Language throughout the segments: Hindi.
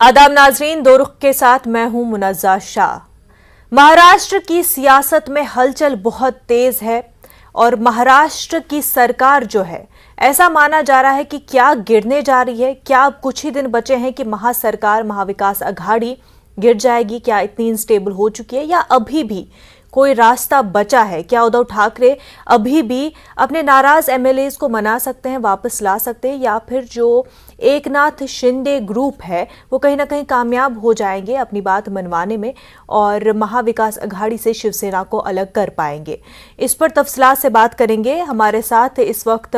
आदाब नाजरीन, दो रुख के साथ मैं हूं मुनज़्ज़ा शाह। महाराष्ट्र की सियासत में हलचल बहुत तेज है और महाराष्ट्र की सरकार जो है, ऐसा माना जा रहा है कि क्या गिरने जा रही है। क्या अब कुछ ही दिन बचे हैं कि महासरकार महाविकास अघाड़ी गिर जाएगी? क्या इतनी अनस्टेबल हो चुकी है या अभी भी कोई रास्ता बचा है? क्या उद्धव ठाकरे अभी भी अपने नाराज एमएलएज को मना सकते हैं, वापस ला सकते हैं, या फिर जो एकनाथ शिंदे ग्रुप है वो कहीं ना कहीं कामयाब हो जाएंगे अपनी बात मनवाने में और महाविकास अघाड़ी से शिवसेना को अलग कर पाएंगे? इस पर तफसीलात से बात करेंगे। हमारे साथ इस वक्त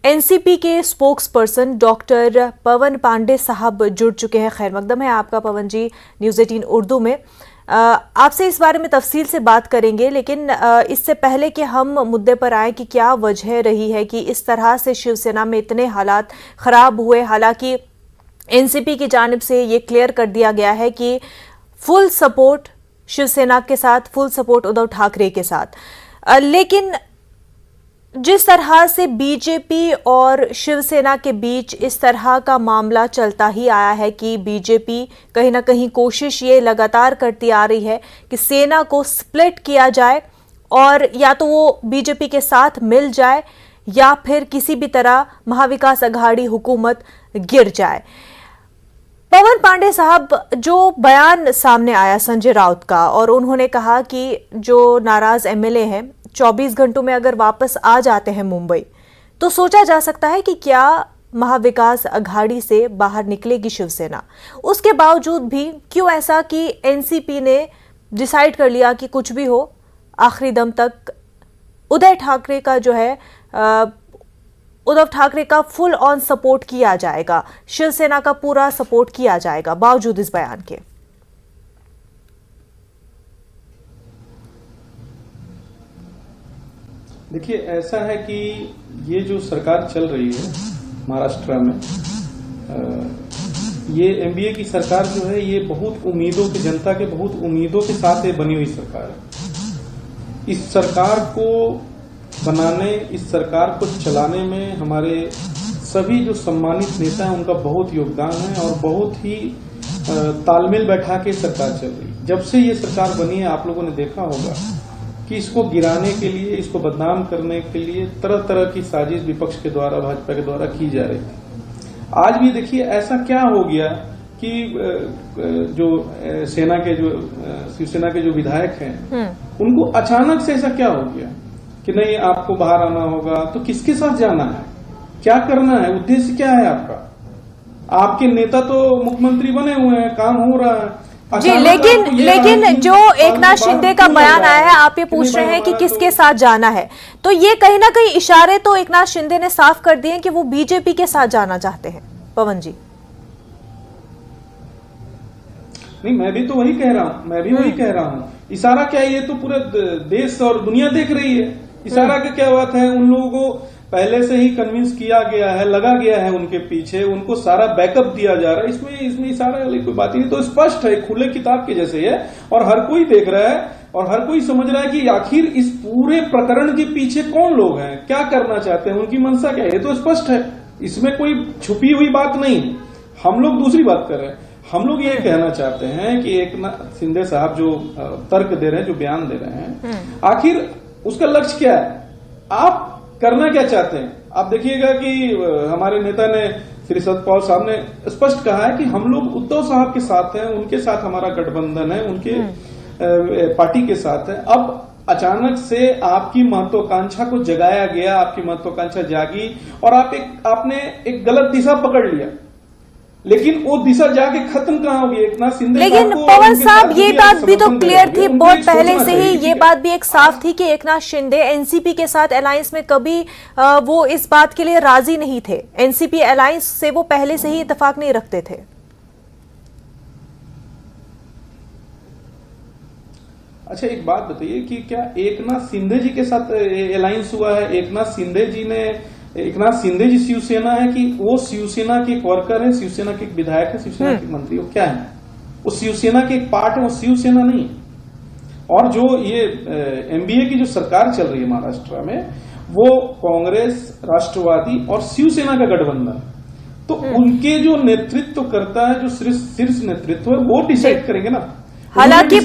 एनसीपी के स्पोक्स पर्सन डॉक्टर पवन पांडे साहब जुड़ चुके हैं। खैर मकदम है आपका पवन जी न्यूज़ 18 उर्दू में। आपसे इस बारे में तफसील से बात करेंगे, लेकिन इससे पहले कि हम मुद्दे पर आए कि क्या वजह रही है कि इस तरह से शिवसेना में इतने हालात खराब हुए। हालांकि एनसीपी की जानिब से ये क्लियर कर दिया गया है कि फुल सपोर्ट शिवसेना के साथ, फुल सपोर्ट उद्धव ठाकरे के साथ, लेकिन जिस तरह से बीजेपी और शिवसेना के बीच इस तरह का मामला चलता ही आया है कि बीजेपी कहीं ना कहीं कोशिश ये लगातार करती आ रही है कि सेना को स्प्लिट किया जाए और या तो वो बीजेपी के साथ मिल जाए या फिर किसी भी तरह महाविकास अघाड़ी हुकूमत गिर जाए। पवन पांडे साहब, जो बयान सामने आया संजय राउत का और उन्होंने कहा कि जो नाराज एमएलए हैं 24 घंटों में अगर वापस आ जाते हैं मुंबई तो सोचा जा सकता है कि क्या महाविकास अघाड़ी से बाहर निकलेगी शिवसेना। उसके बावजूद भी क्यों ऐसा कि एनसीपी ने डिसाइड कर लिया कि कुछ भी हो आखिरी दम तक उद्धव ठाकरे का जो है उद्धव ठाकरे का फुल ऑन सपोर्ट किया जाएगा, शिवसेना का पूरा सपोर्ट किया जाएगा बावजूद इस बयान के? देखिए, ऐसा है कि ये जो सरकार चल रही है महाराष्ट्र में, ये एमबीए की सरकार जो है, ये बहुत उम्मीदों की, जनता के बहुत उम्मीदों के साथ ये बनी हुई सरकार है। इस सरकार को बनाने, इस सरकार को चलाने में हमारे सभी जो सम्मानित नेता हैं उनका बहुत योगदान है और बहुत ही तालमेल बैठा के सरकार चल रही है। जब से ये सरकार बनी है, आप लोगों ने देखा होगा कि इसको गिराने के लिए, इसको बदनाम करने के लिए तरह तरह की साजिश विपक्ष के द्वारा, भाजपा के द्वारा की जा रही थी। आज भी देखिए ऐसा क्या हो गया कि जो सेना के, जो शिवसेना के जो विधायक हैं उनको अचानक से ऐसा क्या हो गया कि नहीं आपको बाहर आना होगा। तो किसके साथ जाना है, क्या करना है, उद्देश्य क्या है आपका? आपके नेता तो मुख्यमंत्री बने हुए हैं, काम हो रहा है जी, लेकिन जो एकनाथ शिंदे का बयान आया है, आप ये पूछ रहे हैं कि किसके साथ जाना है, तो ये कहीं ना कहीं इशारे तो एकनाथ शिंदे ने साफ कर दिए कि वो बीजेपी के साथ जाना चाहते हैं। पवन जी, नहीं, मैं भी तो वही कह रहा हूं, मैं भी वही कह रहा हूं। इशारा क्या है, ये तो पूरे देश और दुनिया देख रही है। इशारा की क्या बात है? उन लोगों को पहले से ही कन्विंस किया गया है, लगा गया है उनके पीछे, उनको सारा बैकअप दिया जा रहा है। इसमें इशारा वाली कोई बात नहीं, तो स्पष्ट है, खुले किताब के जैसे है और हर कोई देख रहा है और हर कोई समझ रहा है कि आखिर इस पूरे प्रकरण के पीछे कौन लोग हैं, क्या करना चाहते हैं, उनकी मंशा क्या है, ये तो स्पष्ट है। इसमें कोई छुपी हुई बात नहीं। हम लोग दूसरी बात कर रहे हैं। हम लोग ये कहना चाहते हैं कि एकनाथ शिंदे साहब जो तर्क दे रहे हैं, जो बयान दे रहे हैं, आखिर उसका लक्ष्य क्या है? आप करना क्या चाहते हैं? आप देखिएगा कि हमारे नेता ने, श्री शरद पवार साहब ने स्पष्ट कहा है कि हम लोग उद्धव साहब के साथ हैं, उनके साथ हमारा गठबंधन है, उनके पार्टी के साथ है। अब अचानक से आपकी महत्वाकांक्षा को जगाया गया, आपकी महत्वाकांक्षा जागी और आपने एक गलत दिशा पकड़ लिया, लेकिन वो दिशा जाके खत्म कहाँ होगी? एकनाथ शिंदे, लेकिन पवन साहब ये बात भी तो क्लियर थी बहुत पहले से ही, ये बात भी एक साफ थी कि एकनाथ शिंदे एनसीपी के साथ अलायंस में कभी वो इस बात के लिए राजी नहीं थे। एनसीपी अलायंस से वो पहले से ही इत्तेफाक नहीं रखते थे। अच्छा, एक बात बताइए कि क्या एकनाथ शिंदे जी के साथ अलायंस हुआ है? एकनाथ शिंदे जी शिवसेना है कि वो शिवसेना के एक वर्कर है, शिवसेना के एक विधायक है, शिवसेना के मंत्री? वो क्या है? वो शिवसेना के एक पार्ट है, वो शिवसेना नहीं। और जो ये एमबीए की जो सरकार चल रही है महाराष्ट्र में, वो कांग्रेस, राष्ट्रवादी और शिवसेना का गठबंधन। तो उनके जो नेतृत्व करता है, जो शीर्ष नेतृत्व है, वो डिसाइड करेंगे ना। हालांकि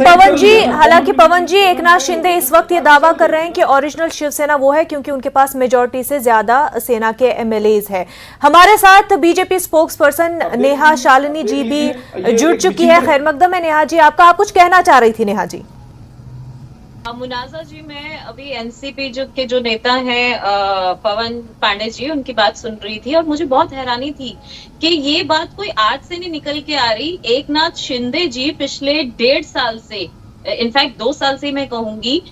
पवन जी एक नाथ शिंदे इस वक्त ये दावा कर रहे हैं कि ओरिजिनल शिवसेना वो है क्योंकि उनके पास मेजॉरिटी से ज्यादा सेना के एमएलएज है। हमारे साथ BJP spokesperson Neha Shalini ji भी जुड़ चुकी है। खैर मकदम है नेहा जी, आप कुछ कहना चाह रही थी। नेहा जी। मुनाजा जी, मैं अभी एनसीपी के जो नेता हैं पवन पांडे जी, उनकी बात सुन रही थी और मुझे बहुत हैरानी थी कि ये बात कोई आज से नहीं निकल के आ रही। एक नाथ शिंदे जी पिछले 1.5 साल से, इनफैक्ट 2 साल से मैं कहूंगी,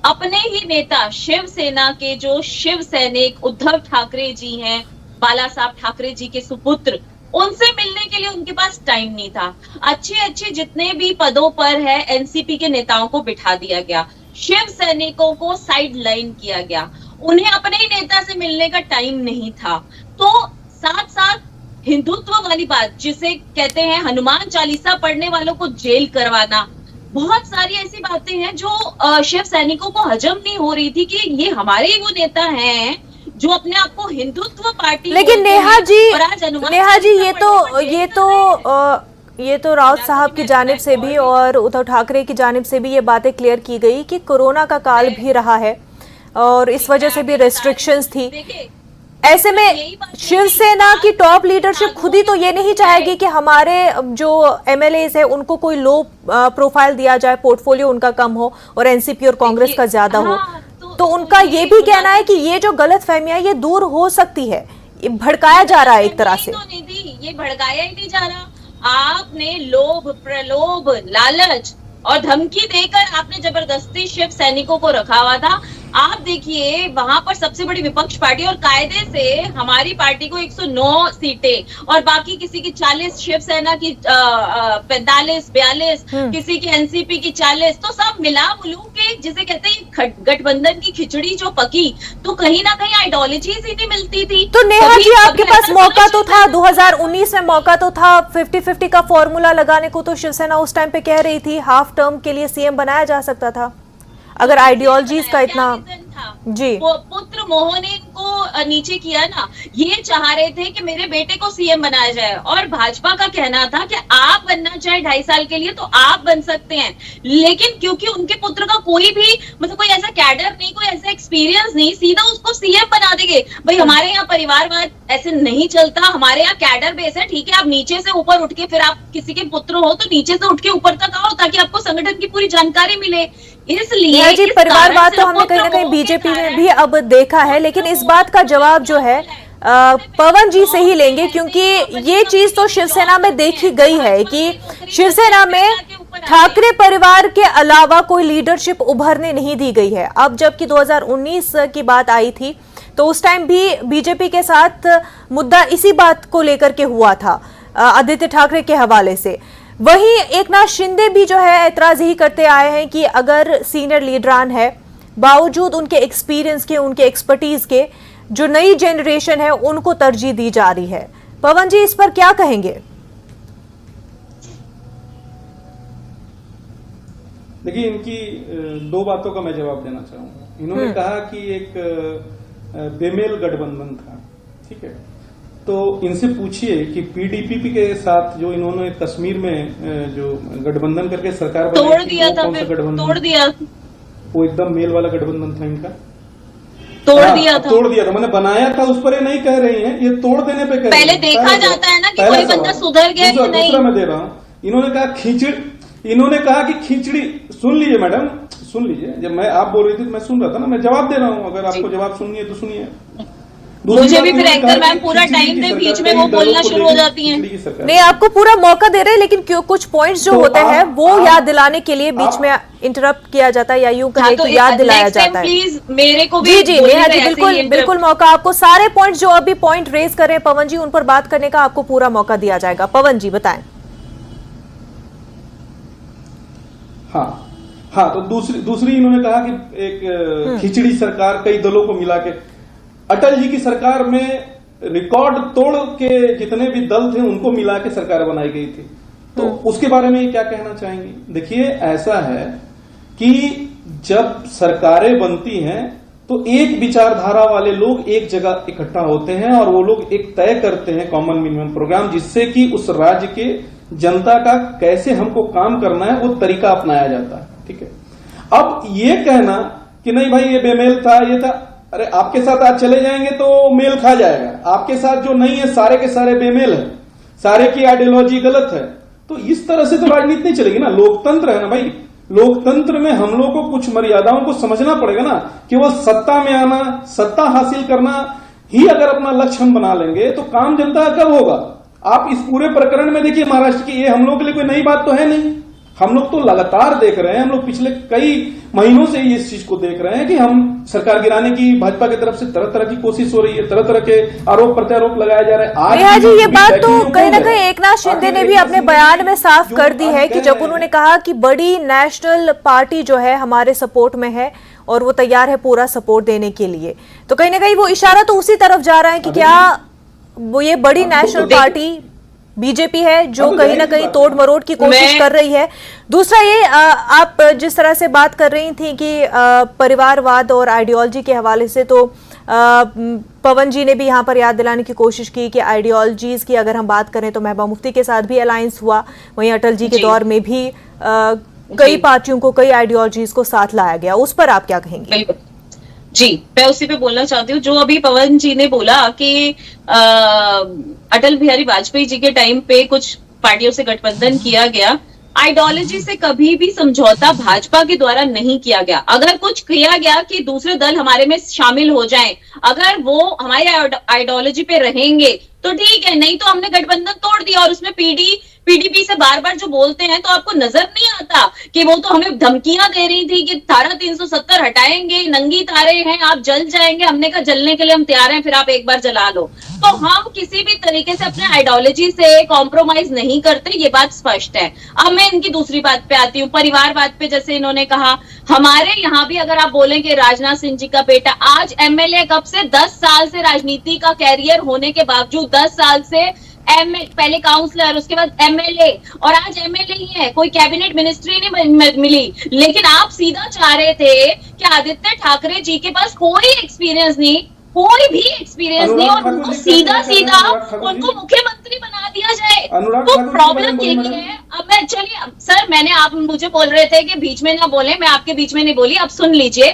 अपने ही नेता शिवसेना के जो शिव सैनिक उद्धव ठाकरे जी हैं, बाला साहब ठाकरे जी के सुपुत्र, उनसे मिलने के लिए उनके पास टाइम नहीं था। अच्छे जितने भी पदों पर है एनसीपी के नेताओं को बिठा दिया गया, शिव सैनिकों को साइड लाइन किया गया, उन्हें अपने ही नेता से मिलने का टाइम नहीं था। तो साथ साथ हिंदुत्व वाली बात, जिसे कहते हैं हनुमान चालीसा पढ़ने वालों को जेल करवाना, बहुत सारी ऐसी बातें हैं जो शिव सैनिकों को हजम नहीं हो रही थी कि ये हमारे ही वो नेता हैं जो अपने आप को हिंदुत्व पार्टी। लेकिन नेहा जी ये तो राउत साहब की जानिब से भी और उद्धव ठाकरे की जानिब से भी ये बातें क्लियर की गई कि कोरोना का काल भी रहा है और इस वजह से भी रेस्ट्रिक्शंस थी। ऐसे में शिवसेना की टॉप लीडरशिप खुद ही तो ये नहीं चाहेगी कि हमारे जो एमएलएज है उनको कोई लो प्रोफाइल दिया जाए, पोर्टफोलियो उनका कम हो और एनसीपी और कांग्रेस का ज्यादा हो। तो उनका ये भी कहना है कि ये जो गलत फहमियां ये दूर हो सकती है, ये भड़काया जा रहा है एक तरह से। ये भड़काया ही नहीं जा रहा। आपने लोभ, प्रलोभ, लालच और धमकी देकर आपने जबरदस्ती शिव सैनिकों को रखा हुआ था। आप देखिए वहां पर सबसे बड़ी विपक्ष पार्टी और कायदे से हमारी पार्टी को 109 सीटें और बाकी किसी की 40, शिवसेना की 45, 42, किसी की एनसीपी की 40, तो सब मिला मिलू के जिसे कहते हैं गठबंधन की खिचड़ी जो पकी, तो कहीं ना कहीं आइडियोलॉजी ही नहीं मिलती थी। तो नेहा जी आपके पास मौका तो था, 2019 में मौका तो था, 50-50 का फॉर्मूला लगाने को तो शिवसेना उस टाइम पे कह रही थी, हाफ टर्म के लिए सीएम बनाया जा सकता था अगर आइडियोलॉजीज का इतना जी। वो पुत्र मोहनी को नीचे किया ना, ये चाह रहे थे कि मेरे बेटे को सीएम बनाया जाए और भाजपा का कहना था कि आप बनना चाहे 2.5 साल के लिए तो आप बन सकते हैं, लेकिन क्योंकि उनके पुत्र का कोई भी मतलब कोई ऐसा कैडर नहीं, कोई ऐसा एक्सपीरियंस नहीं, सीधा उसको सीएम बना देंगे। भाई हमारे यहाँ परिवारवाद ऐसे नहीं चलता, हमारे यहाँ कैडर बेस है, ठीक है आप नीचे से ऊपर उठ के, फिर आप किसी के पुत्र हो तो नीचे से उठ के ऊपर तक आओ ताकि आपको संगठन की पूरी जानकारी मिले। इसलिए जी परिवारवाद तो हमने कहीं ना कहीं बीजेपी में भी अब देखा है, लेकिन इस बात का जवाब जो है पवन जी से ही लेंगे क्योंकि ये चीज तो शिवसेना में देखी गई है कि शिवसेना में ठाकरे परिवार के अलावा कोई लीडरशिप उभरने नहीं दी गई है। अब जबकि 2019 की बात आई थी तो उस टाइम भी बीजेपी के साथ मुद्दा इसी बात को लेकर के हुआ था आदित्य ठाकरे के हवाले से। वहीं एक नाथ शिंदे भी जो है ऐतराज ही करते आए हैं कि अगर सीनियर लीडरान है, बावजूद उनके एक्सपीरियंस के, उनके एक्सपर्टीज के, जो नई जनरेशन है उनको तरजीह दी जा रही है। पवन जी इस पर क्या कहेंगे? देखिए इनकी 2 बातों का मैं जवाब देना चाहूंगा। इन्होंने कहा कि एक बेमेल गठबंधन था, ठीक है, तो इनसे पूछिए कि पीडीपी के साथ जो इन्होंने कश्मीर में जो गठबंधन करके सरकार तोड़ दिया था, कौन सा गठबंधन तोड़ दिया, वो एकदम मेल वाला गठबंधन था इनका, तोड़ दिया था। मैंने बनाया था उस पर ये नहीं कह रही है, ये तोड़ देने पे कह रही है। पहले देखा जाता है ना कि कोई बंदा सुधर गया या नहीं। दूसरा मैं दे रहा हूँ, इन्होंने कहा कि खिचड़ी, सुन लीजिए मैडम, सुन लीजिए, जब मैं आप बोल रही थी तो मैं सुन रहा था ना, मैं जवाब दे रहा हूँ, अगर आपको जवाब सुननी है तो सुनिए। मुझे भी फिर एंकर मैम पूरा टाइम दे, बीच में वो बोलना शुरू हो जाती हैं। नहीं आपको पूरा मौका दे रहे हैं, लेकिन क्यों कुछ पॉइंट्स जो होते हैं वो याद दिलाने के लिए बीच में इंटरप्ट किया जाता है या यूं कहें कि याद दिलाया जाता है। प्लीज मेरे को भी जी नेहा जी बिल्कुल मौका आपको, सारे पॉइंट्स जो अभी पॉइंट रेज कर रहे हैं पवन जी उन पर बात करने का आपको पूरा मौका दिया जाएगा। पवन जी बताएं। हाँ तो दूसरी इन्होंने कहा कि एक खिचड़ी सरकार, कई दलों को मिला के, अटल जी की सरकार में रिकॉर्ड तोड़ के जितने भी दल थे उनको मिला के सरकार बनाई गई थी, तो उसके बारे में क्या कहना चाहेंगे? देखिए ऐसा है कि जब सरकारें बनती हैं तो एक विचारधारा वाले लोग एक जगह इकट्ठा होते हैं और वो लोग एक तय करते हैं कॉमन मिनिमम प्रोग्राम, जिससे कि उस राज्य के जनता का कैसे हमको काम करना है वो तरीका अपनाया जाता है। ठीक है, अब ये कहना कि नहीं भाई ये बेमेल था, ये था, अरे आपके साथ आज चले जाएंगे तो मेल खा जाएगा, आपके साथ जो नहीं है सारे के सारे बेमेल है, सारे की आइडियोलॉजी गलत है, तो इस तरह से तो राजनीति नहीं चलेगी ना। लोकतंत्र है ना भाई, लोकतंत्र में हम लोग को कुछ मर्यादाओं को समझना पड़ेगा ना। केवल सत्ता में आना, सत्ता हासिल करना ही अगर अपना लक्ष्य हम बना लेंगे तो काम जनता का कब होगा। आप इस पूरे प्रकरण में देखिए महाराष्ट्र की, ये हम लोग के लिए कोई नई बात तो है नहीं, हम लोग तो लगातार देख रहे हैं, हम लोग पिछले कई महीनों से इस चीज को देख रहे हैं कि हम सरकार गिराने की भाजपा की तरफ से तरह तरह की कोशिश हो रही है, तरह तरह के आरोप प्रत्यारोप लगाए जा रहे हैं। आज जी ये बात तो कहीं ना कहीं एकनाथ शिंदे ने भी अपने बयान में साफ कर दी है कि जब उन्होंने कहा कि बड़ी नेशनल पार्टी जो है हमारे सपोर्ट में है और वो तैयार है पूरा सपोर्ट देने के लिए, तो कहीं ना कहीं वो इशारा तो उसी तरफ जा रहा है कि क्या वो ये बड़ी नेशनल पार्टी बीजेपी है जो कहीं ना कहीं तोड़ मरोड़ की कोशिश कर रही है। दूसरा ये आप जिस तरह से बात कर रही थी कि परिवारवाद और आइडियोलॉजी के हवाले से, तो पवन जी ने भी यहाँ पर याद दिलाने की कोशिश की कि आइडियोलॉजीज की अगर हम बात करें तो महबूबा मुफ्ती के साथ भी अलायंस हुआ, वहीं अटल जी के दौर में भी कई पार्टियों को कई आइडियोलॉजीज को साथ लाया गया, उस पर आप क्या कहेंगे? जी मैं उसी पे बोलना चाहती हूँ जो अभी पवन जी ने बोला कि अटल बिहारी वाजपेयी जी के टाइम पे कुछ पार्टियों से गठबंधन किया गया, आइडियोलॉजी से कभी भी समझौता भाजपा के द्वारा नहीं किया गया। अगर कुछ किया गया कि दूसरे दल हमारे में शामिल हो जाएं, अगर वो हमारी आइडियोलॉजी पे रहेंगे तो ठीक है, नहीं तो हमने गठबंधन तोड़ दिया। और उसमें पीडीपी से बार बार जो बोलते हैं, तो आपको नजर नहीं आता कि वो तो हमें धमकियां दे रही थी कि धारा 370 हटाएंगे, नंगी तारे हैं, आप जल जाएंगे। हमने कहा जलने के लिए हम तैयार हैं, फिर आप एक बार जला लो। तो हम किसी भी तरीके से अपने आइडियोलॉजी से कॉम्प्रोमाइज नहीं करते, ये बात स्पष्ट है। अब मैं इनकी दूसरी बात पे आती हूँ, परिवारवाद पे। जैसे इन्होंने कहा हमारे यहाँ भी अगर आप बोलेंगे राजनाथ सिंह जी का बेटा आज एमएलए, कब से 10 साल से राजनीति का कैरियर होने के बावजूद 10 साल से पहले काउंसलर, उसके बाद एमएलए, और आज एमएलए ही है, कोई कैबिनेट मिनिस्ट्री नहीं मिली। लेकिन आप सीधा चाह रहे थे कि आदित्य ठाकरे जी के पास कोई एक्सपीरियंस नहीं, कोई भी एक्सपीरियंस नहीं, और उनको सीधा सीधा उनको मुख्यमंत्री बना दिया जाए। तो प्रॉब्लम यही है। अब मैं चलिए सर, आप मुझे बोल रहे थे कि बीच में ना बोले, मैं आपके बीच में नहीं बोली, अब सुन लीजिए।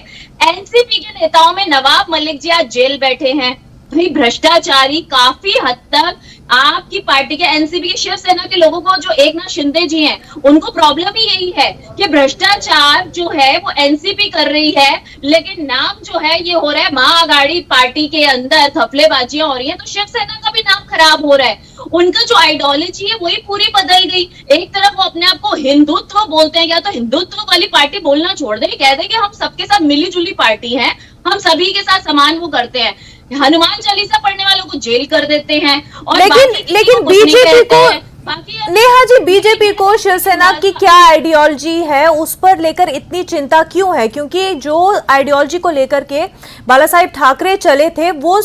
एनसीपी के नेताओं में नवाब मलिक जी आज जेल बैठे हैं, भाई भ्रष्टाचारी काफी हद तक आपकी पार्टी के एनसीपी के शिवसेना के लोगों को, जो एकनाथ शिंदे जी हैं, उनको प्रॉब्लम ही यही है कि भ्रष्टाचार जो है वो एनसीपी कर रही है, लेकिन नाम जो है ये हो रहा है महाआघाड़ी पार्टी के अंदर घपलेबाजियां हो रही हैं, तो शिवसेना का भी नाम खराब हो रहा है। उनका जो आइडियोलॉजी है वही पूरी बदल गई। एक तरफ वो अपने आप को हिंदुत्व बोलते हैं, या तो हिंदुत्व वाली पार्टी बोलना छोड़ दें, कह दें कि हम सबके साथ मिली जुली पार्टी है, हम सभी के साथ समान वो करते हैं। हनुमान चालीसा पढ़ने वालों को जेल कर देते हैं, और लेकिन बीजेपी को, नेहा जी, बीजेपी को शिवसेना की क्या आइडियोलॉजी है उस पर लेकर इतनी चिंता क्यों है? क्योंकि जो आइडियोलॉजी को लेकर के बाला साहेब ठाकरे चले थे वो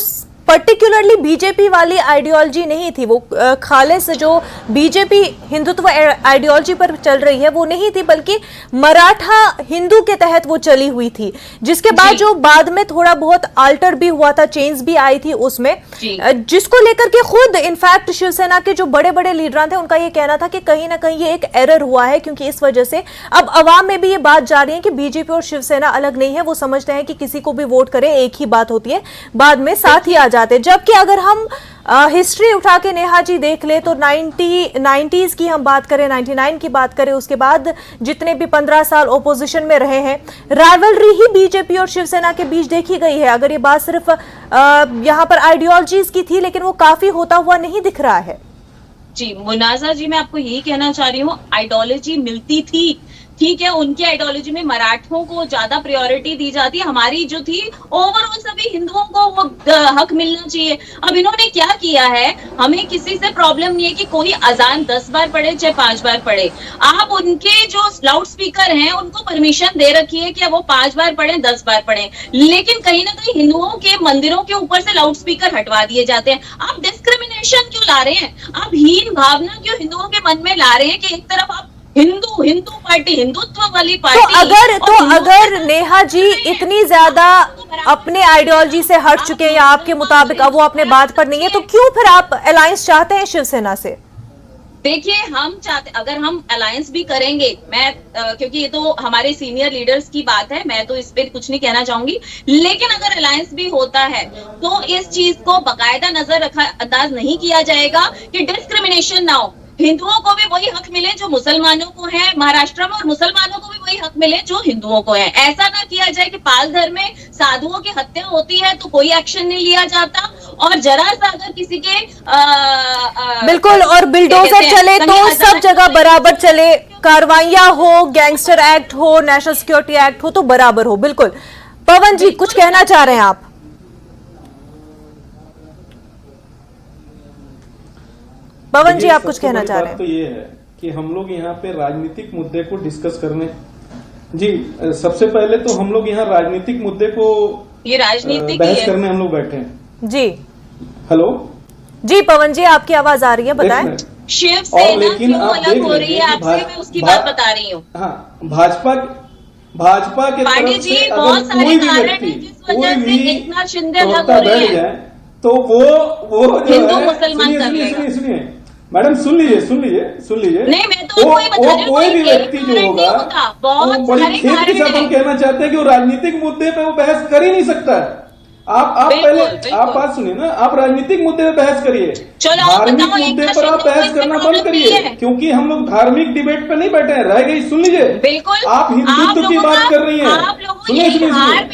पर्टिकुलरली बीजेपी वाली आइडियोलॉजी नहीं थी, वो खालिस जो बीजेपी हिंदुत्व आइडियोलॉजी पर चल रही है वो नहीं थी, बल्कि मराठा हिंदू के तहत वो चली हुई थी, जिसके बाद जो बाद में थोड़ा बहुत आल्टर भी हुआ था, चेंज भी आई थी उसमें, जिसको लेकर के खुद इनफैक्ट शिवसेना के जो बड़े बड़े लीडर थे उनका ये कहना था कि कहीं ना कहीं ये एक एरर हुआ है, क्योंकि इस वजह से अब अवाम में भी ये बात जा रही है कि बीजेपी और शिवसेना अलग नहीं है, वो समझते हैं कि किसी को भी वोट करे एक ही बात होती है, बाद में साथ ही जाते। जबकि अगर हम हिस्ट्री उठा के नेहा जी देख ले तो 90s की हम बात करें, 99 की बात करें, उसके बाद जितने भी 15 साल ओपोजिशन में रहे हैं, राइवलरी ही बीजेपी और शिवसेना के बीच देखी गई है। अगर ये बात सिर्फ यहाँ पर आइडियोलॉजीज की थी, लेकिन वो काफी होता हुआ नहीं दिख रहा है। जी मुनाजा जी, मैं आपको यही कहना चाह रही हूँ, आइडियोलॉजी मिलती थी, ठीक है, उनकी आइडियोलॉजी में मराठों को ज्यादा प्रायोरिटी दी जाती है, हमारी जो थी ओवरऑल सभी हिंदुओं को वो हक मिलना चाहिए। अब इन्होंने क्या किया है, हमें किसी से प्रॉब्लम नहीं है कि कोई अजान 10 बार पढ़े चाहे 5 बार पढ़े, आप उनके जो लाउड स्पीकर हैं उनको परमिशन दे रखी है कि वो 5 बार पढ़े 10 बार पढ़े, लेकिन कहीं ना कहीं हिंदुओं के मंदिरों के ऊपर से लाउड स्पीकर हटवा दिए जाते हैं। आप डिस्क्रिमिनेशन क्यों ला रहे हैं, आप हीन भावना क्यों हिंदुओं के मन में ला रहे हैं कि एक तरफ आप हिंदू पार्टी, हिंदुत्व वाली पार्टी, तो अगर नेहा जी इतनी ज्यादा अपने आइडियोलॉजी से हट चुके हैं या आपके मुताबिक अब वो अपने बात पर नहीं है, तो क्यों फिर आप अलायंस चाहते हैं शिवसेना से? देखिए, हम चाहते, अगर हम अलायंस भी करेंगे, मैं क्योंकि ये तो हमारे सीनियर लीडर्स की बात है, मैं तो इस पे कुछ नहीं कहना चाहूंगी, लेकिन अगर अलायंस भी होता है तो इस चीज को बाकायदा नजर अंदाज नहीं किया जाएगा कि डिस्क्रिमिनेशन ना हो। हिंदुओं को भी वही हक मिले जो मुसलमानों को है महाराष्ट्र में, और मुसलमानों को भी वही हक मिले जो हिंदुओं को है। ऐसा ना किया जाए कि पाल धर्म में साधुओं की हत्या होती है तो कोई एक्शन नहीं लिया जाता, और जरा सा अगर किसी के बिल्कुल, और बिल्डोजर चले तो सब जगह बराबर चले, कार्रवाइयां हो, गैंगस्टर एक्ट हो, नेशनल सिक्योरिटी एक्ट हो तो बराबर हो। बिल्कुल। पवन जी, कुछ कहना चाह रहे हैं आप? पवन जी, आप कुछ कहना चाह रहे हैं? तो ये है कि हम लोग यहाँ पे राजनीतिक मुद्दे को डिस्कस करने, जी सबसे पहले तो हम लोग यहाँ राजनीतिक मुद्दे को ये राजनीतिक बहस करने हम लोग बैठे हैं। जी हेलो जी, पवन जी आपकी आवाज आ रही है, बताएं। शिवसेना क्यों अलग हो रही है आपसे, मैं उसकी बात बता रही हूँ। हाँ, भाजपा के तरफ से बहुत अगर कोई भी व्यक्ति कोई भी प्रवक्ता बैठ जाए तो वो हिंदू मुसलमान कर लेगा। सुनिए मैडम, सुन लीजिए। नहीं, मैं तो कोई भी व्यक्ति जो होगा वो बड़ी खेत के साथ हम कहना चाहते हैं कि वो राजनीतिक मुद्दे पे वो बहस कर ही नहीं सकता है। आप पहले आप बात सुनिए ना, आप राजनीतिक मुद्दे पे बहस करिए, धार्मिक मुद्दे पर आप बहस करना बंद करिए, क्योंकि हम लोग धार्मिक डिबेट पे नहीं बैठे हैं। रह गई, सुन लीजिए, बिल्कुल आप हिंदुत्व की बात कर रही हैं, सुनिए,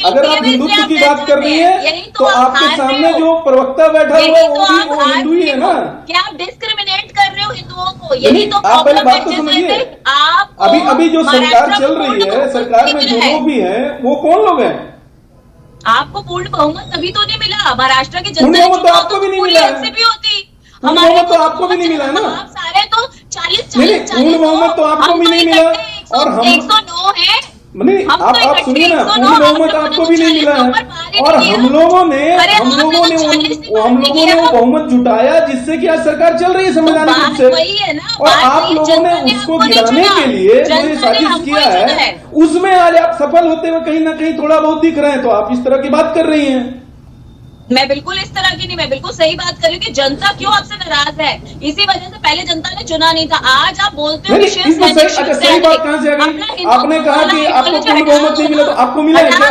अगर आप हिंदुत्व की बात कर रही हैं तो आपके सामने जो प्रवक्ता बैठा हुआ है वो हिंदू ही है ना। क्या आप डिस्क्रिमिनेट कर रहे हो हिंदुओं को? यही तो आप पहले बात तो समझिए। अभी जो सरकार चल रही है, सरकार में जो लोग भी हैं वो कौन लोग हैं? आपको पूर्ण बहुमत तभी तो नहीं मिला। महाराष्ट्र की जनता ने बहुमत तो आपको भी नहीं मिला है। एनसीपी होती, हमारे को तो आपको भी नहीं मिला है ना। आप सारे तो 40 पूर्ण बहुमत तो आपको भी नहीं मिला, और हम 109 है। नहीं, आप सुनिए ना, पूर्ण बहुमत आपको भी नहीं मिला है, और हम लोगों ने वो बहुमत जुटाया जिससे कि आज सरकार चल रही है संवैधानिक रूप से, और आप लोगों ने उसको गिराने के लिए जो ये साजिश किया है उसमें आज आप सफल होते हुए कहीं ना कहीं थोड़ा बहुत दिख रहे हैं, तो आप इस तरह की बात कर रही हैं। मैं बिल्कुल इस तरह की नहीं, मैं बिल्कुल सही बात कर रही हूँ कि जनता क्यों आपसे नाराज है। इसी वजह से पहले जनता ने चुना नहीं था। आज आप बोलते हो कि सही बात कहाँ से आ गई? आपने कहा कि आपको पूर्ण बहुमत नहीं मिला, तो आपको मिला है क्या?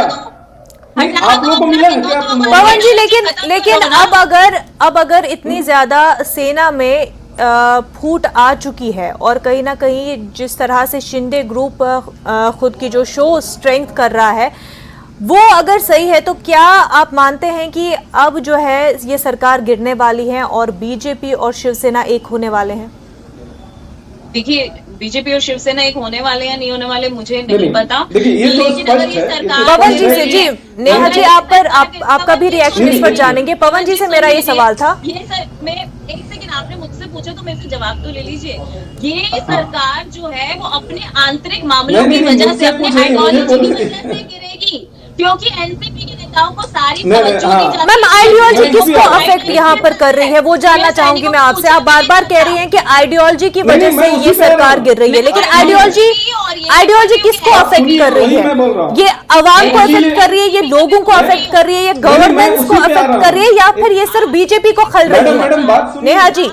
आप लोगों को मिला है क्या? पवन जी, लेकिन अब अगर इतनी ज्यादा सेना में फूट आ चुकी है, और कहीं ना कहीं जिस तरह से शिंदे ग्रुप खुद की जो शो स्ट्रेंथ कर रहा है वो अगर सही है, तो क्या आप मानते हैं कि अब जो है ये सरकार गिरने वाली है और बीजेपी और शिवसेना एक होने वाले हैं? देखिए, बीजेपी और शिवसेना एक होने वाले या नहीं होने वाले मुझे नहीं पता, लेकिन अगर ये सरकार पवन जी से, जी नेहा जी आपका भी रिएक्शन इस पर जानेंगे। पवन जी से मेरा ये सवाल था। ये सर, मैं एक सेकंड, आपने मुझसे पूछा तो मेरे से जवाब तो ले लीजिए। ये सरकार जो है वो अपने आंतरिक मामलों की वजह से, अपने आइडियोलॉजी की वजह से गिरेगी, क्योंकि एनसीपी के नेताओं को सारी तवज्जो दी जाती है। मैम, आइडियोलॉजी किसको अफेक्ट यहाँ पर कर रही है वो जानना चाहूंगी मैं आपसे। आप बार बार कह रही हैं कि आइडियोलॉजी की वजह से ये सरकार गिर रही है, लेकिन आइडियोलॉजी किसको अफेक्ट कर रही है? ये अवाम को अफेक्ट कर रही है, ये लोगों को अफेक्ट कर रही है, ये गवर्नमेंट को अफेक्ट कर रही है, या फिर ये सिर्फ बीजेपी को खल रही है? नेहा जी,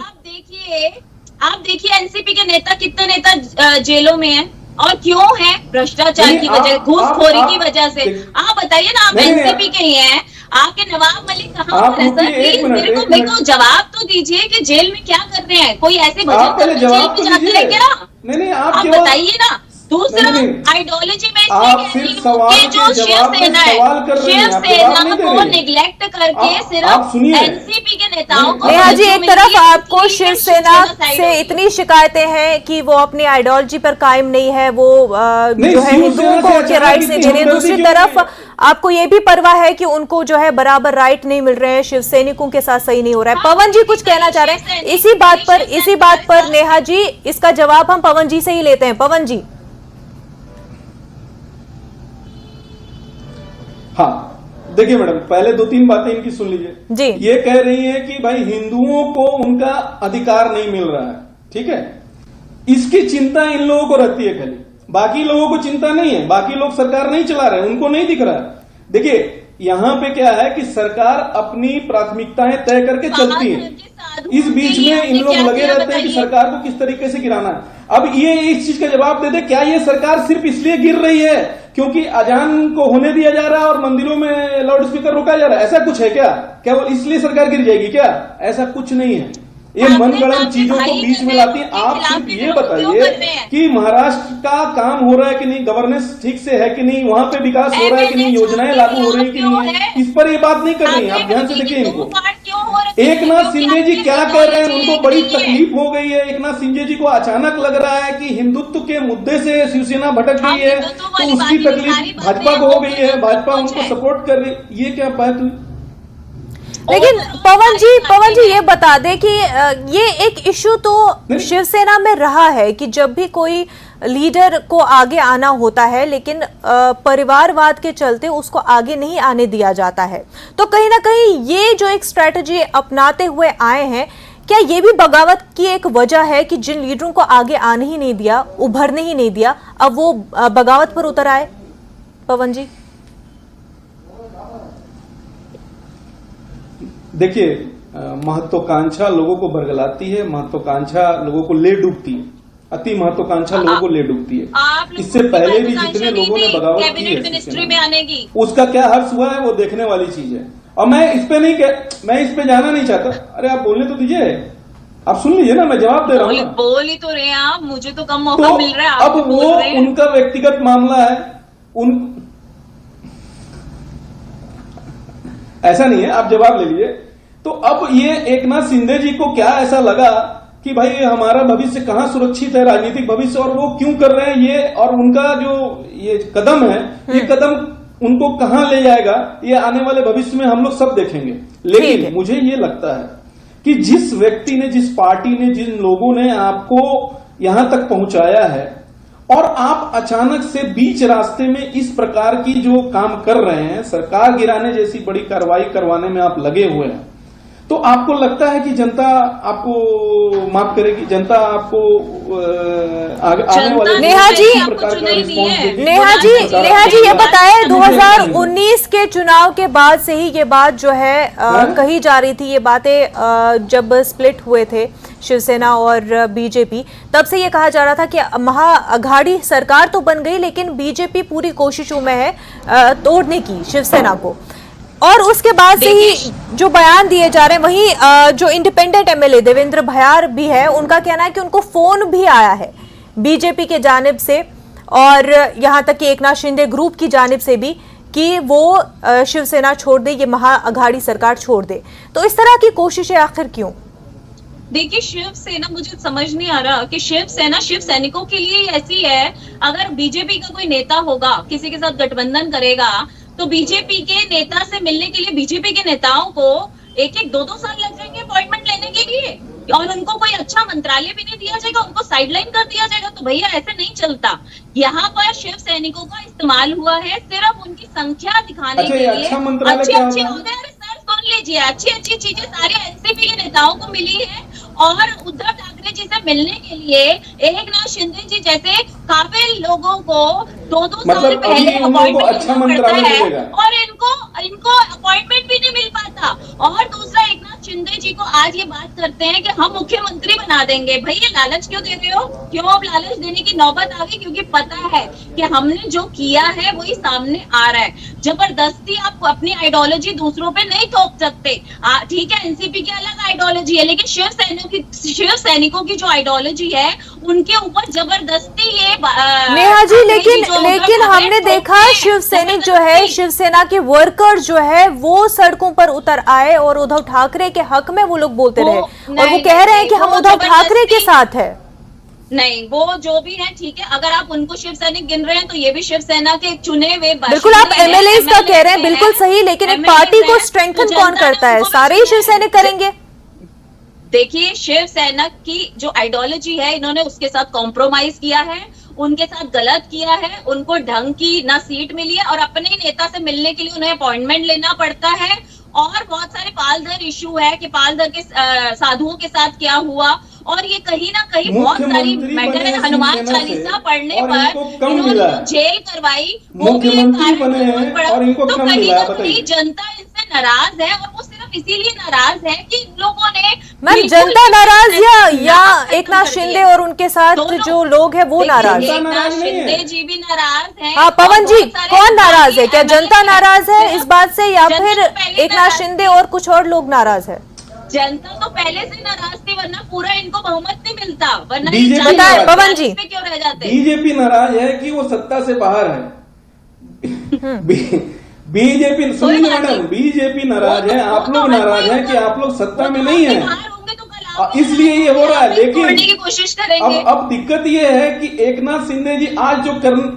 आप देखिए एनसीपी के नेता, कितने नेता जेलों में हैं और क्यों है? भ्रष्टाचार की वजह, घूसखोरी की वजह से। आप बताइए ना, आप एनसीपी के ही हैं, आपके नवाब मलिक कहाँ पर है सर? प्लीज मेरे को जवाब तो दीजिए कि जेल में क्या कर रहे हैं? कोई ऐसे भजन जेल में जाते हैं क्या? नहीं, आप बताइए ना। दूसरा, आइडियोलॉजी में जो शिवसेना को निगलेक्ट करके सिर्फ एनसीपी के नेताओं को। नेहा जी, एक तरफ आपको शिवसेना से इतनी शिकायतें हैं कि वो अपनी आइडियोलॉजी पर कायम नहीं है, वो जो है हिंदुओं को उनके राइट्स नहीं दे रही है। दूसरी तरफ आपको ये भी परवाह है कि उनको जो है बराबर राइट नहीं मिल रहे हैं, शिवसैनिकों के साथ सही नहीं हो रहा है। पवन जी कुछ कहना चाह रहे हैं इसी बात पर नेहा जी, इसका जवाब हम पवन जी से ही लेते हैं। पवन जी। हाँ, देखिए मैडम, पहले 2-3 बातें इनकी सुन लीजिए जी। ये कह रही है कि भाई हिंदुओं को उनका अधिकार नहीं मिल रहा है, ठीक है, इसकी चिंता इन लोगों को रहती है खाली, बाकी लोगों को चिंता नहीं है। बाकी लोग सरकार नहीं चला रहे, उनको नहीं दिख रहा है। देखिए, यहाँ पे क्या है कि सरकार अपनी प्राथमिकताएं तय करके चलती है। इस बीच में इन लोग लगे रहते हैं कि सरकार को किस तरीके से गिराना है। अब ये इस चीज का जवाब दे दे, क्या ये सरकार सिर्फ इसलिए गिर रही है क्योंकि अजान को होने दिया जा रहा है और मंदिरों में लाउड स्पीकर रोका जा रहा है? ऐसा कुछ है क्या? क्या वो इसलिए सरकार गिर जाएगी क्या? ऐसा कुछ नहीं है। ये मनगढ़ंत चीजों को बीच में लाती है। आप सिर्फ ये बताइए कि महाराष्ट्र का काम हो रहा है कि नहीं, गवर्नेंस ठीक से है कि नहीं, वहां पे विकास हो रहा है कि नहीं, योजनाएं लागू हो रही कि नहीं है, इस पर ये बात नहीं कर रही है। आप ध्यान से देखिए इनको। एकनाथ शिंदे जी क्या कह रहे हैं, उनको बड़ी तकलीफ हो गई है। एकनाथ शिंदे जी को अचानक लग रहा है कि हिंदुत्व के मुद्दे से शिवसेना भटक गई है, तो उसकी तकलीफ भाजपा को हो गई है, भाजपा उनको सपोर्ट कर रही। ये क्या बात हुई? लेकिन पवन जी ये बता दे कि ये एक इशू तो शिवसेना में रहा है कि जब भी कोई लीडर को आगे आना होता है, लेकिन परिवारवाद के चलते उसको आगे नहीं आने दिया जाता है। तो कहीं ना कहीं ये जो एक स्ट्रेटजी अपनाते हुए आए हैं, क्या ये भी बगावत की एक वजह है कि जिन लीडरों को आगे आने ही नहीं दिया, उभरने ही नहीं दिया, अब वो बगावत पर उतर आए? पवन जी देखिए, महत्वाकांक्षा लोगों को बरगलाती है, महत्वाकांक्षा लोगों को ले डूबती है, अति महत्वाकांक्षा लोगों को ले डूबती है। इससे पहले भी जितने लोगों ने बगावत की है मिनिस्ट्री में आने की, उसका क्या हर्ष हुआ है वो देखने वाली चीज है। और मैं इस पे जाना नहीं चाहता। अरे आप बोलने तो दीजिए, आप सुन लीजिए ना, मैं जवाब दे रहा हूँ। बोल ही तो रहे हैं आप, मुझे तो कम मौका मिल रहा है। अब वो उनका व्यक्तिगत मामला है, ऐसा नहीं है, आप जवाब ले लीजिए। तो अब ये एकनाथ शिंदे जी को क्या ऐसा लगा कि भाई हमारा भविष्य कहाँ सुरक्षित है, राजनीतिक भविष्य, और वो क्यों कर रहे हैं ये, और उनका जो ये कदम है, ये कदम उनको कहाँ ले जाएगा, ये आने वाले भविष्य में हम लोग सब देखेंगे। लेकिन मुझे ये लगता है कि जिस व्यक्ति ने, जिस पार्टी ने, जिन लोगों ने आपको यहां तक पहुंचाया है, और आप अचानक से बीच रास्ते में इस प्रकार की जो काम कर रहे हैं, सरकार गिराने जैसी बड़ी कार्रवाई करवाने में आप लगे हुए हैं, तो आपको लगता है कि जनता आपको माफ करेगी? जनता आपको आने वाले नेहा जी ये बताए, 2019 के चुनाव के बाद से ही ये बात जो है कही जा रही थी, ये बातें जब स्प्लिट हुए थे शिवसेना और बीजेपी, तब से ये कहा जा रहा था कि महाअघाड़ी सरकार तो बन गई, लेकिन बीजेपी पूरी कोशिशों में है तोड़ने की शिवसेना को। और उसके बाद से ही जो बयान दिए जा रहे हैं, वहीं जो इंडिपेंडेंट एमएलए देवेंद्र भयार भी है, उनका कहना है कि उनको फोन भी आया है बीजेपी के जानिब से, और यहां तक कि एकनाथ शिंदे ग्रुप की जानिब से भी, कि वो शिवसेना छोड़ दे, ये महाअघाड़ी सरकार छोड़ दे। तो इस तरह की कोशिशें आखिर क्यों? देखिए, शिवसेना, मुझे समझ नहीं आ रहा कि शिवसेना शिव सैनिकों के लिए ऐसी है। अगर बीजेपी का कोई नेता होगा, किसी के साथ गठबंधन करेगा, तो बीजेपी के नेता से मिलने के लिए बीजेपी के नेताओं को 1-2 साल लग जाएंगे अपॉइंटमेंट लेने के लिए, और उनको कोई अच्छा मंत्रालय भी नहीं दिया जाएगा, उनको साइडलाइन कर दिया जाएगा। तो भैया ऐसे नहीं चलता। यहाँ पर शिव सैनिकों का इस्तेमाल हुआ है सिर्फ उनकी संख्या दिखाने के लिए। अच्छी सुन लीजिए, अच्छी चीजें सारे एनसीपी के नेताओं को मिली है, और उद्धव ठाकरे जी से मिलने के लिए एकनाथ शिंदे जी जैसे काबिल लोगों को 2-2 साल पहले अपॉइंटमेंट पड़ता है, और इनको अपॉइंटमेंट भी नहीं मिल पाता। और दूसरा, एकनाथ शिंदे जी को आज ये बात करते हैं कि हम मुख्यमंत्री बना देंगे। भैया लालच क्यों दे रहे हो? क्यों अब लालच देने की नौबत आ गई? क्योंकि पता है कि हमने जो किया है वही सामने आ रहा है। जबरदस्ती आप अपनी आइडियोलॉजी दूसरों पे नहीं थोप सकते। ठीक है, एनसीपी की अलग आइडियोलॉजी है, लेकिन शिव सैनिकों की जो आइडियोलॉजी है, उनके ऊपर जबरदस्ती ये नेहा जी, लेकिन हमने देखा शिव सैनिक जो है, शिवसेना के वर्कर जो है, वो सड़कों पर उतर आए और उद्धव ठाकरे के हक में वो लोग बोलते रहे, और वो कह रहे हैं कि हम उद्धव ठाकरे के साथ है। नहीं, वो जो भी है ठीक है, अगर आप उनको शिव सैनिक गिन रहे हैं तो ये भी शिवसेना के चुने हुए, बिल्कुल आप एमएलए का कह रहे हैं, बिल्कुल सही, लेकिन एक पार्टी को स्ट्रेंथन कौन करता है? सारे ही शिव सैनिक करेंगे? देखिए, शिवसेना की जो आइडियोलॉजी है, इन्होंने उसके साथ कॉम्प्रोमाइज किया है, उनके साथ गलत किया है, उनको ढंग की ना सीट मिली है, और अपने ही नेता से मिलने के लिए उन्हें अपॉइंटमेंट लेना पड़ता है। और बहुत सारे पालधर इशू है कि पालधर के साधुओं के साथ क्या हुआ, और ये कहीं ना कहीं बहुत सारी मुख्यमंत्री मैटर बने है। हनुमान शिवसेना से चालीसा पढ़ने और पर इनको कम इन्होंने मिला जो है। जेल करवाई वो भी एक मुख्यमंत्री कारण बने जरूर हैं पड़ा। और इनको तो कम कहीं मिला ना है, बताइए। कहीं जनता इनसे नाराज है और वो सिर्फ इसीलिए नाराज है कि इन लोगों ने मैम बिल्कुल जनता ही नाराज या खत्म एकनाथ कर शिंदे दिया। और उनके साथ दोनों। जो लोग हैं वो देखिए, नाराज? जनता एकनाथ नाराज नहीं है। शिंदे जी भी नाराज हैं। हाँ पवन और जी, बहुत सारे कौन नाराज है? क्या MLA जनता नाराज है इस बात से या जनता फिर तो पहले एकनाथ नाराज शिंदे और कुछ और लोग नाराज है? जनता तो पहले से नाराज थी, वरना पूरा इनको बहुमत नहीं मिलता, वरना ये बीजेपी चालीस बताएं, पवन जी। पे क्यों रह जाते? बीजेपी नाराज है कि वो सत्ता से बाहर है। बीजेपी सुनिए बात मैडम, नहीं। बीजेपी नाराज वो है, तो- आप वो लोग तो हर नाराज कोई हैं कि होगा। आप लोग सत्ता वो में तो नहीं आपके है, बाहर होंगे तो कल आप इसलिए ये हो रहा है। आप ही तोड़ने लेकिन की कोशिश करेंगे। अब दिक्कत ये है कि एकनाथ शिंदे जी आज जो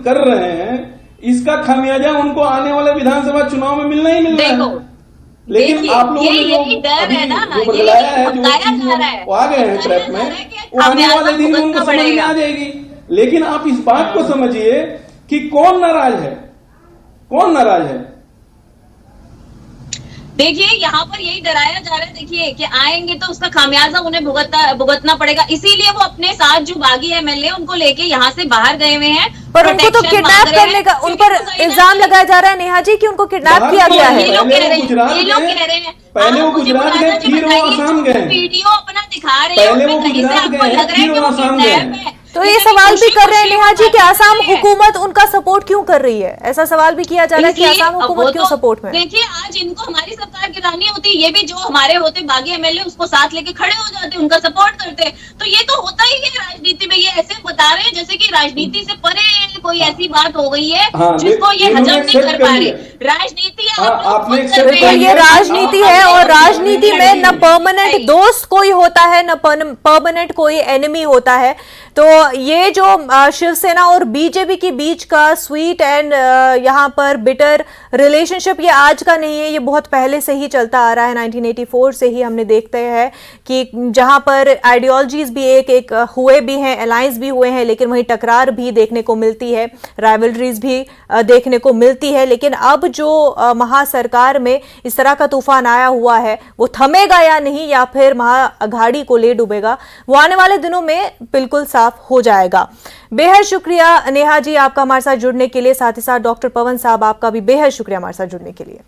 कर रहे हैं इसका खामियाजा उनको आने वाले विधानसभा चुनाव में मिलना ही मिलना देखो, है। लेकिन देखिए, आप लोगों ने यही जो डर अभी है ना, जो ये बदलाया है, जो बताया चीज जा रहा है, वो आ गए हैं बताया ट्रैप जा में, रहा है कि वो आने वाले दिन में खामियाजा उनको समझ में भुगतना आ जाएगी। लेकिन आप इस बात को समझिए कि कौन नाराज है, कौन नाराज है। देखिए, यहाँ पर यही डराया जा रहा है, देखिए कि आएंगे तो उसका खामियाजा उन्हें भुगतना पड़ेगा, इसीलिए वो अपने साथ जो बागी एमएलए उनको लेके यहाँ से बाहर गए हुए हैं। पर उनको तो protection किडनैप मांग रहे करने हैं, का उन क्योंकि पर वो कहीं ना इल्जाम कहीं- लगाया जा रहा है नेहा जी कि उनको किडनैप बाहर किया तो गया ये है। लोग पहले कह वो रहे हैं, गुजरात ये लोग गए, कह रहे हैं। पहले आप वो मुझे गुजरात मुलायम गए, जी फिर वो बताइए, आसाम जो गए। वीडियो अपना दिखा रहे हैं पहले उसमें वो कहीं से गुजरात आपको गए, लग रहा है फिर कि वो वो आसाम किडनैप गए। है। तो ये लेकिन सवाल भी खुशी कर रहे हैं खुशी नेहा वो जी कि बात आसाम कर रहे हैं। हुकूमत उनका सपोर्ट क्यों कर रही है? ऐसा सवाल भी किया जा रहा है कि इसलिए आसाम अब हुकूमत वो क्यों तो- सपोर्ट में? देखिए, आज इनको हमारी सरकार गिरानी होती, ये भी जो हमारे होते बागी एमएलए उसको साथ लेके खड़े हो जाते, उनका सपोर्ट करते। तो ये तो होता ही है राजनीति में। ये ऐसे बता रहे हैं जैसे कि राजनीति से परे कोई ऐसी बात हो गई है हाँ, जिसको ये इन्होंने हजम नहीं accept कर कर पा रहे। लिया। राजनीति हाँ, आप लोग आपने खुद accept कर रहे कर बिल्कुल, हैं। ये राजनीति है और राजनीति में न परमानेंट दोस्त कोई होता है न परमानेंट कोई एनिमी होता है। तो ये जो शिवसेना और बीजेपी के बीच का स्वीट एंड यहाँ पर बिटर रिलेशनशिप ये आज का नहीं है, ये बहुत पहले से ही चलता आ रहा है। 1984 से ही हमने देखते हैं कि जहां पर आइडियोलॉजीज भी एक हुए भी हैं, अलायंस भी हुए हैं, लेकिन वहीं टकरार भी देखने को मिलती है, राइवलरीज भी देखने को मिलती है। लेकिन अब जो महासरकार में इस तरह का तूफान आया हुआ है वो थमेगा या नहीं, या फिर महाअघाड़ी को ले डूबेगा, वो आने वाले दिनों में बिल्कुल साफ हो जाएगा। बेहद शुक्रिया नेहा जी आपका हमारे साथ जुड़ने के लिए, साथ ही साथ डॉक्टर पवन साहब आपका भी बेहद शुक्रिया हमारे साथ जुड़ने के लिए।